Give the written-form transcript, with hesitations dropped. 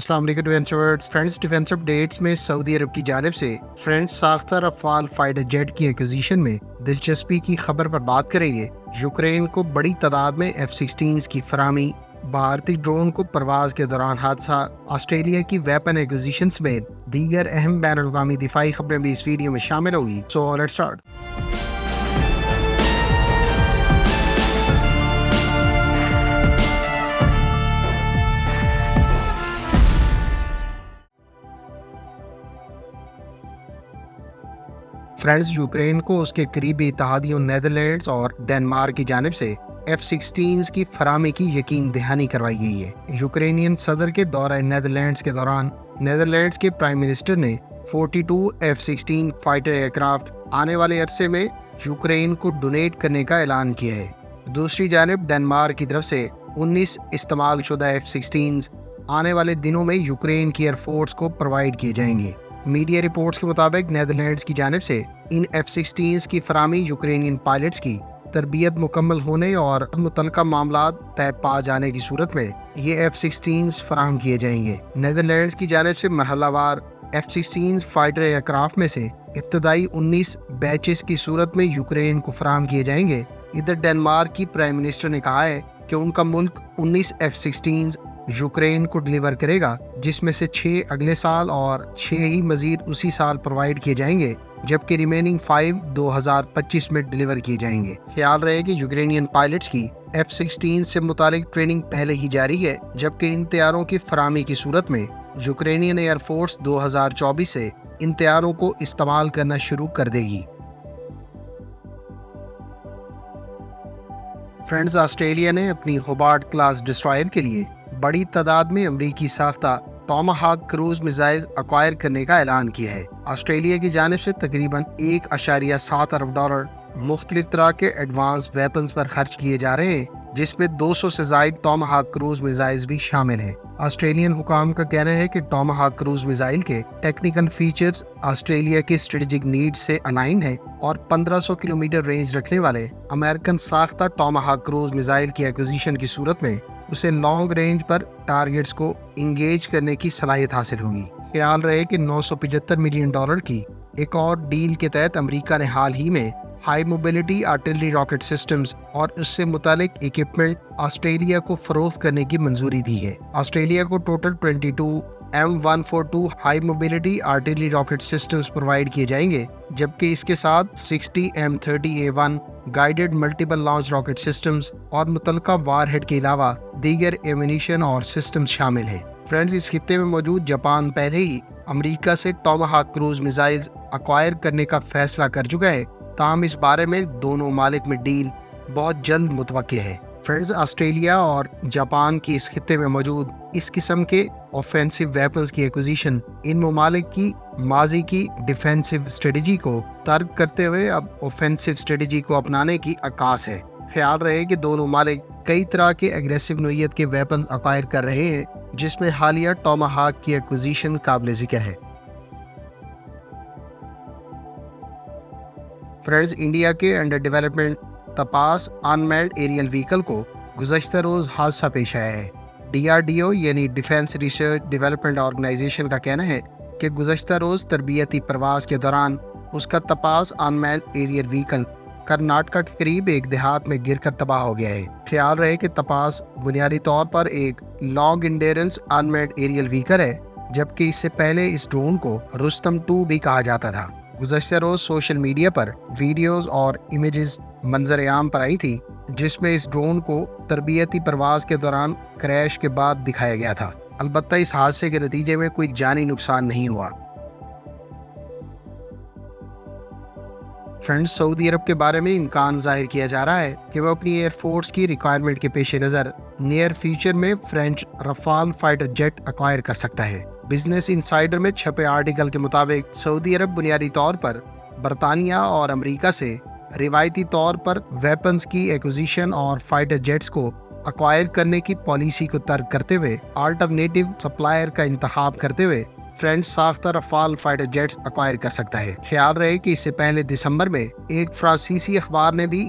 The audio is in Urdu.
السلام علیکم فرینڈز، ڈیفینس اپڈیٹس میں سعودی عرب کی جانب سے فرینچ ساختہ رفال فائٹر جیٹ کی ایکوزیشن میں دلچسپی کی خبر پر بات کریں گے۔ یوکرین کو بڑی تعداد میں F-16 کی فراہمی، بھارتی ڈرون کو پرواز کے دوران حادثہ، آسٹریلیا کی ویپن ایکوزیشن سمیت دیگر اہم بین الاقوامی دفاعی خبریں بھی اس ویڈیو میں شامل ہوگی۔ So let's start. Friends, Ukraine کو اس کے قریبی اتحادیوں نیدرلینڈز اور ڈنمارک کی جانب سے F-16 کی فراہمی کی یقین دہانی کروائی گئی ہے۔ یوکرینین صدر کے دورہ نیدرلینڈز کے دوران نیدرلینڈز کے پرائم منسٹر نے 42 F-16 فائٹر ایئرکرافٹ آنے والے عرصے میں یوکرین کو ڈونیٹ کرنے کا اعلان کیا ہے۔ دوسری جانب ڈنمارک کی طرف سے 19 استعمال شدہ F-16 آنے والے دنوں میں یوکرین کی ایئر فورس کو پرووائڈ کیے جائیں گے۔ میڈیا رپورٹس کے مطابق نیدرلینڈز کی جانب سے ان F-16 کی فراہمی یوکرینین پائلٹس کی تربیت مکمل ہونے اور متعلقہ معاملات طے پا جانے کی صورت میں یہ F-16 فراہم کیے جائیں گے۔ نیدرلینڈز کی جانب سے مرحلہ وار F-16 فائٹر ایئرکرافٹ میں سے ابتدائی 19 بیچز کی صورت میں یوکرین کو فراہم کیے جائیں گے۔ ادھر ڈنمارک کی پرائم منسٹر نے کہا ہے کہ ان کا ملک 19 F-16 یوکرین کو ڈیلیور کرے گا، جس میں سے 6 اگلے سال اور 6 ہی مزید اسی سال پرووائڈ کیے جائیں گے، جبکہ ریمیننگ 5 2025 میں ڈیلیور کیے جائیں گے۔ خیال رہے کہ یوکرینین پائلٹس کی F-16 سے متعلق ٹریننگ پہلے ہی جاری ہے، جبکہ ان طیاروں کی فراہمی کی صورت میں یوکرینین ایئر فورس 2024 سے ان طیاروں کو استعمال کرنا شروع کر دے گی۔ فرینڈز، آسٹریلیا نے اپنی ہوبارٹ کلاس ڈسٹرائر کے لیے بڑی تعداد میں امریکی ساختہ ٹاماہاک کروز میزائل ایکوائر کرنے کا اعلان کیا ہے۔ آسٹریلیا کی جانب سے تقریباً $1.7 ارب مختلف طرح کے ایڈوانس ویپنز پر خرچ کیے جا رہے ہیں، جس میں 200 سے زائد ٹاماہاک کروز میزائلز بھی شامل ہیں۔ آسٹریلین حکام کا کہنا ہے کہ ٹاماہاک کروز میزائل کے ٹیکنیکل فیچرز آسٹریلیا کے اسٹریٹجک نیڈ سے الائنڈ ہیں اور 1500 کلومیٹر رینج رکھنے والے امریکن ساختہ ٹاماہاک کروز میزائل کی ایکوزیشن کی صورت میں اسے لانگ رینج پر ٹارگٹس کو انگیج کرنے کی صلاحیت حاصل ہوگی۔ خیال رہے کہ $975 ملین کی ایک اور ڈیل کے تحت امریکہ نے حال ہی میں high mobility artillery rocket systems اور اس سے متعلق ایکوپمنٹ آسٹریلیا کو فروخت کرنے کی منظوری دی ہے۔ آسٹریلیا کو total 22 M142 high mobility artillery rocket systems provide کیے جائیں گے، جبکہ اس کے ساتھ 60 M30A1 guided multiple launch rocket systems اور متعلقہ وار ہیڈ کے علاوہ دیگر ایمونیشن اور سسٹمز شامل ہیں۔ فرینڈز، اس خطے میں موجود جاپان پہلے ہی امریکہ سے ٹاماہاک کروز میزائلز ایکوائر کرنے کا فیصلہ کر چکا ہے، تاہم اس بارے میں دونوں ممالک میں ڈیل بہت جلد متوقع ہے۔ فرینڈز، آسٹریلیا اور جاپان کی اس خطے میں موجود اس قسم کے آفینسو ویپنز کی ایکوزیشن ان ممالک کی ماضی کی ڈیفینسو اسٹریٹجی کو ترک کرتے ہوئے اب آفینسو اسٹریٹجی کو اپنانے کی عکاس ہے۔ خیال رہے کہ دونوں ممالک کئی طرح کے ایگریسو نوعیت کے ویپن ایکوائر کر رہے ہیں، جس میں حالیہ ٹاماہاک کی ایکوزیشن قابل ذکر ہے۔ فرینڈز، انڈیا کے انڈر ڈیولپمنٹ تپاس انمینڈ ایریل وہیکل کو گزشتہ روز حادثہ پیش آیا ہے۔ DRDO یعنی ڈیفینس ریسرچ ڈیولپمنٹ آرگنائزیشن کا کہنا ہے کہ گزشتہ روز تربیتی پرواز کے دوران اس کا تپاس انمینڈ ایریل وہیکل کرناٹکا کے قریب ایک دیہات میں گر کر تباہ ہو گیا ہے۔ خیال رہے کہ تپاس بنیادی طور پر ایک لانگ انڈیرنس انمینڈ ایریل وہیکل ہے، جبکہ اس سے پہلے اس ڈرون کو رستم 2 بھی کہا جاتا تھا۔ گزشتہ روز سوشل میڈیا پر ویڈیوز اور امیجز منظر عام پر آئی تھی، جس میں اس ڈرون کو تربیتی پرواز کے دوران کریش کے بعد دکھایا گیا تھا۔ البتہ اس حادثے کے نتیجے میں کوئی جانی نقصان نہیں ہوا۔ فرینڈز، سعودی عرب کے بارے میں امکان ظاہر کیا جا رہا ہے کہ وہ اپنی ایئر فورس کی ریکوائرمنٹ کے پیش نظر نیئر فیوچر میں French Rafale fighter jet acquire کر سکتا ہے۔ بزنس انسائیڈر میں چھپے آرٹیکل کے مطابق سعودی عرب بنیادی طور پر برطانیہ اور امریکہ سے روایتی طور پر ویپنز کی ایکوزیشن اور فائٹر جیٹس کو ایکوائر کرنے کی پالیسی کو ترک کرتے ہوئے آلٹرنیٹیو سپلائر کا انتخاب کرتے ہوئے فرینچ ساختہ رفال فائٹر جیٹس ایکوائر کر سکتا ہے۔ خیال رہے کہ اس سے پہلے دسمبر میں ایک فرانسیسی اخبار نے بھی